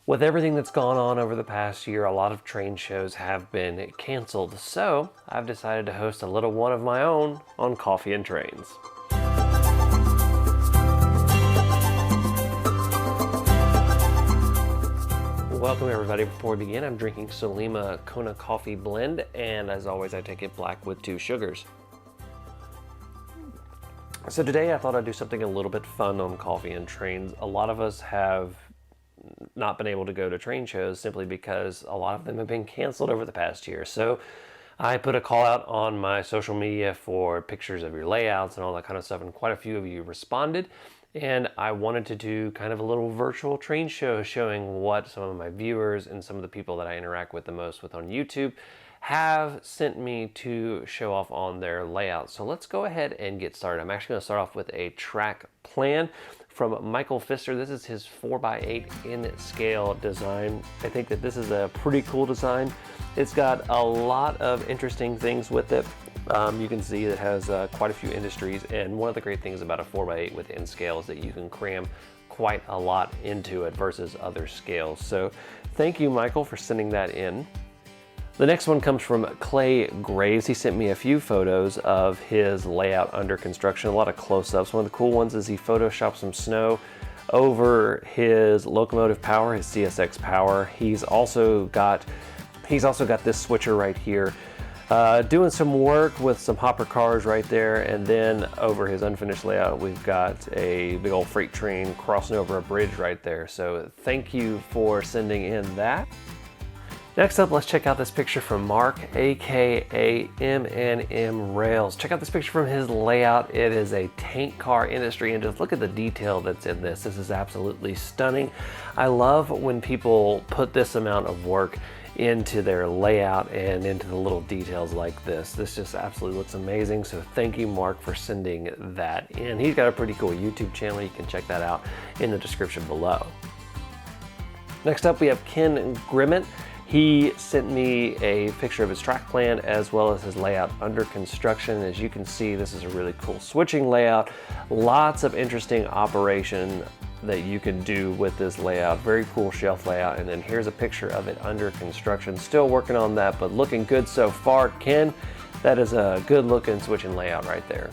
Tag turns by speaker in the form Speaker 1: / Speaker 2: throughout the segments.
Speaker 1: With everything that's gone on over the past year, a lot of train shows have been canceled, so I've decided to host a little one of my own on Coffee and Trains. Welcome everybody. Before we begin, I'm drinking Solima Kona Coffee Blend, and as always I take it black with 2 sugars. So today I thought I'd do something a little bit fun on Coffee and Trains. A lot of us have not been able to go to train shows simply because a lot of them have been canceled over the past year. So I put a call out on my social media for pictures of your layouts and all that kind of stuff, and quite a few of you responded. And I wanted to do kind of a little virtual train show showing what some of my viewers and some of the people that I interact with the most with on YouTube have sent me to show off on their layout. So let's go ahead and get started. I'm actually going to start off with a track plan from Michael Pfister. This is his 4x8 in scale design. I think that this is a pretty cool design. It's got a lot of interesting things with it. You can see it has quite a few industries, and one of the great things about a 4x8 with in scale is that you can cram quite a lot into it versus other scales. So thank you, Michael, for sending that in. The next one comes from Clay Graves. He sent me a few photos of his layout under construction, a lot of close-ups. One of the cool ones is he photoshopped some snow over his locomotive power, his CSX power. He's also got this switcher right here, doing some work with some hopper cars right there, and then over his unfinished layout we've got a big old freight train crossing over a bridge right there. So thank you for sending in that. Next up, let's check out this picture from Mark, aka M&M Rails. Check out this picture from his layout. It is a tank car industry, and just look at the detail that's in this. This is absolutely stunning. I love when people put this amount of work into their layout and into the little details like this. This just absolutely looks amazing. So thank you, Mark, for sending that in. He's got a pretty cool YouTube channel. You can check that out in the description below. Next up, we have Ken Grimmett. He sent me a picture of his track plan as well as his layout under construction. As you can see, this is a really cool switching layout. Lots of interesting operation that you can do with this layout. Very cool shelf layout. And then here's a picture of it under construction. Still working on that, but looking good so far. Ken, that is a good looking switching layout right there.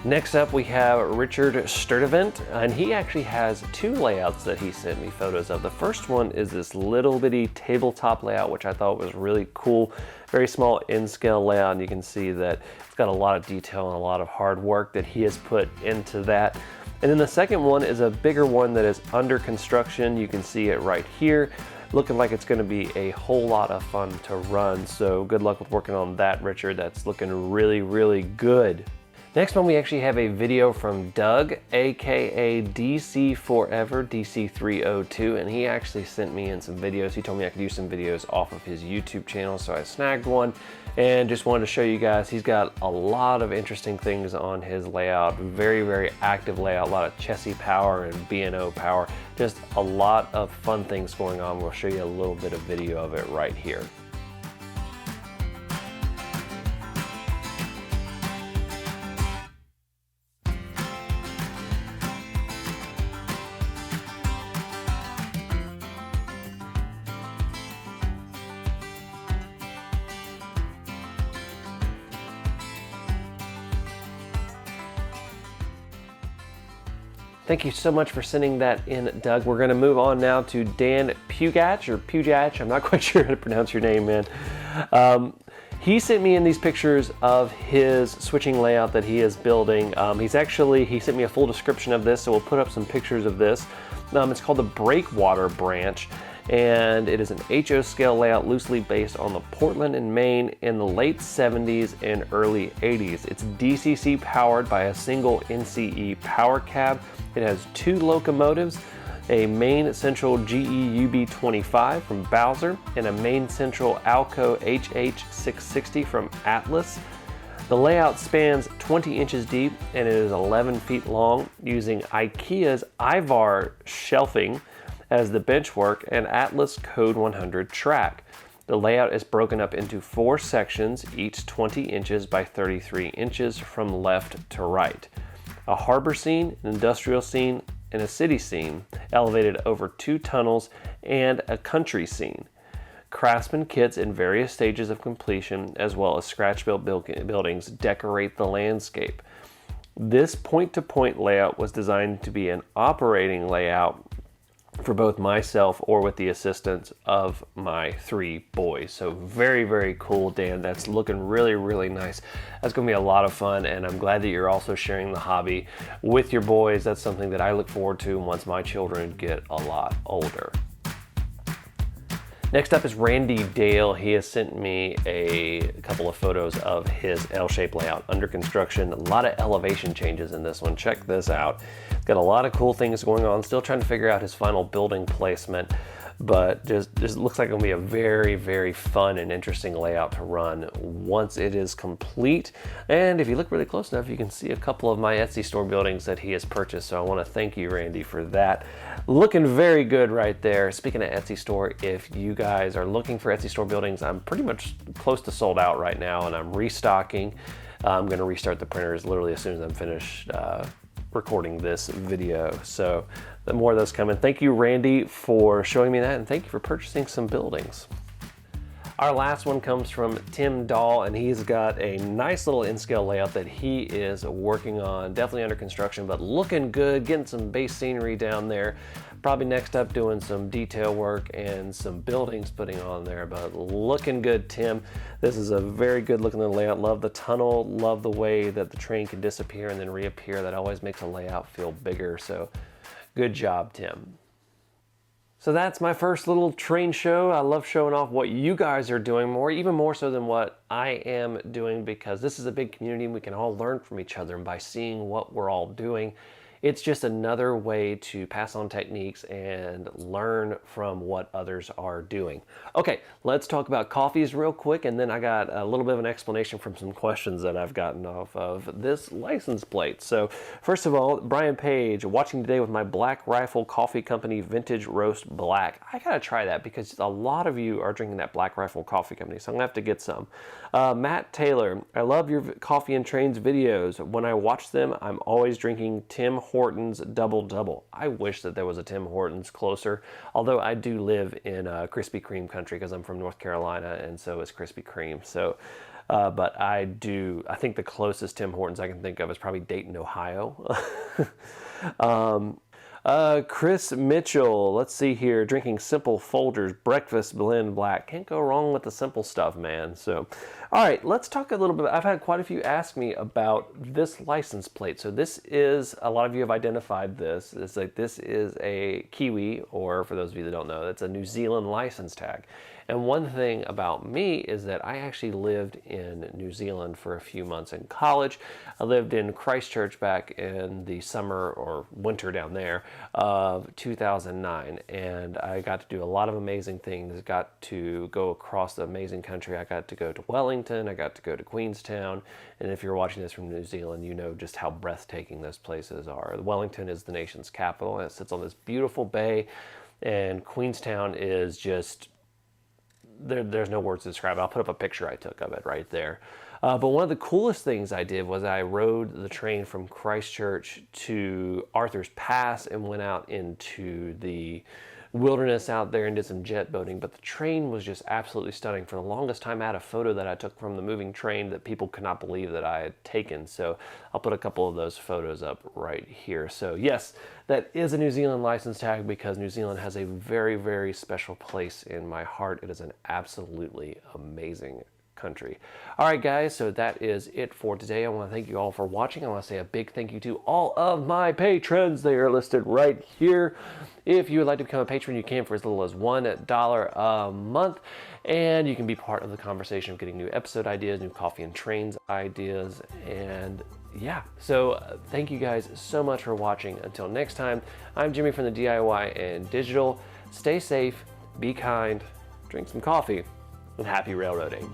Speaker 1: Next up, we have Richard Sturdevant, and he actually has 2 layouts that he sent me photos of. The first one is this little bitty tabletop layout, which I thought was really cool. Very small in-scale layout, and you can see that it's got a lot of detail and a lot of hard work that he has put into that. And then the second one is a bigger one that is under construction. You can see it right here, looking like it's going to be a whole lot of fun to run. So good luck with working on that, Richard. That's looking really, really good. Next one, we actually have a video from Doug, aka DC Forever, DC302, and he actually sent me in some videos. He told me I could use some videos off of his YouTube channel, so I snagged one and just wanted to show you guys. He's got a lot of interesting things on his layout. Very, very active layout, a lot of chassis power and B&O power. Just a lot of fun things going on. We'll show you a little bit of video of it right here. Thank you so much for sending that in, Doug. We're gonna move on now to Dan Pugach, or Pugach. I'm not quite sure how to pronounce your name, man. He sent me in these pictures of his switching layout that he is building. He sent me a full description of this, so we'll put up some pictures of this. It's called the Breakwater Branch, and it is an HO scale layout loosely based on the Portland and Maine in the late 70s and early 80s. It's DCC powered by a single NCE power cab. It has 2 locomotives, a main central GE UB25 from Bowser, and a main central Alco HH660 from Atlas. The layout spans 20 inches deep and it is 11 feet long, using IKEA's Ivar shelving as the benchwork and Atlas Code 100 track. The layout is broken up into 4 sections, each 20 inches by 33 inches from left to right. A harbor scene, an industrial scene, and a city scene, elevated over 2 tunnels and a country scene. Craftsman kits in various stages of completion, as well as scratch-built buildings, decorate the landscape. This point-to-point layout was designed to be an operating layout for both myself or with the assistance of my 3 boys. So very, very cool, Dan. That's looking really, really nice. That's going to be a lot of fun, and I'm glad that you're also sharing the hobby with your boys. That's something that I look forward to once my children get a lot older. Next up is Randy Dale. He has sent me a couple of photos of his L-shaped layout under construction. A lot of elevation changes in this one. Check this out. Got a lot of cool things going on. Still trying to figure out his final building placement, but just looks like it'll be a very, very fun and interesting layout to run once it is complete. And if you look really close enough, you can see a couple of my Etsy store buildings that he has purchased. So I want to thank you, Randy, for that. Looking very good right there. Speaking of Etsy store, if you guys are looking for Etsy store buildings, I'm pretty much close to sold out right now, and I'm restocking. I'm going to restart the printers literally as soon as I'm finished recording this video. So the more of those coming. Thank you, Randy, for showing me that, and thank you for purchasing some buildings. Our last one comes from Tim Dahl, and he's got a nice little in-scale layout that he is working on, definitely under construction, but looking good, getting some base scenery down there. Probably next up doing some detail work and some buildings putting on there, but looking good, Tim. This is a very good looking little layout. Love the tunnel, love the way that the train can disappear and then reappear. That always makes a layout feel bigger, so good job, Tim. So that's my first little train show. I love showing off what you guys are doing more, even more so than what I am doing, because this is a big community and we can all learn from each other. And by seeing what we're all doing, it's just another way to pass on techniques and learn from what others are doing. Okay, let's talk about coffees real quick, and then I got a little bit of an explanation from some questions that I've gotten off of this license plate. So first of all, Brian Page, watching today with my Black Rifle Coffee Company Vintage Roast Black. I gotta try that because a lot of you are drinking that Black Rifle Coffee Company, so I'm gonna have to get some. Matt Taylor, I love your Coffee and Trains videos. When I watch them, I'm always drinking Tim Hortons Double Double. I wish that there was a Tim Hortons closer, although I do live in Krispy Kreme country because I'm from North Carolina, and so is Krispy Kreme. So, but I think the closest Tim Hortons I can think of is probably Dayton, Ohio. Chris Mitchell, let's see here, drinking Simple Folgers Breakfast Blend Black. Can't go wrong with the simple stuff, man. So, all right, let's talk a little bit. I've had quite a few ask me about this license plate. So this is, a lot of you have identified this. It's like this is a Kiwi, or for those of you that don't know, it's a New Zealand license tag. And one thing about me is that I actually lived in New Zealand for a few months in college. I lived in Christchurch back in the summer or winter down there of 2009. And I got to do a lot of amazing things. Got to go across the amazing country. I got to go to Wellington. I got to go to Queenstown. And if you're watching this from New Zealand, you know just how breathtaking those places are. Wellington is the nation's capital, and it sits on this beautiful bay. And Queenstown is just... There's no words to describe it. I'll put up a picture I took of it right there. But one of the coolest things I did was I rode the train from Christchurch to Arthur's Pass and went out into the wilderness out there and did some jet boating. But the train was just absolutely stunning. For the longest time, I had a photo that I took from the moving train that people could not believe that I had taken. So I'll put a couple of those photos up right here. So yes, that is a New Zealand license tag because New Zealand has a very, very special place in my heart. It is an absolutely amazing country. All right, guys, so that is it for today. I want to thank you all for watching. I want to say a big thank you to all of my patrons. They are listed right here. If you would like to become a patron, you can for as little as $1 a month, and you can be part of the conversation of getting new episode ideas, new Coffee and Trains ideas, and yeah, so thank you guys so much for watching. Until next time, I'm Jimmy from the DIY and Digital. Stay safe, be kind, drink some coffee, and happy railroading.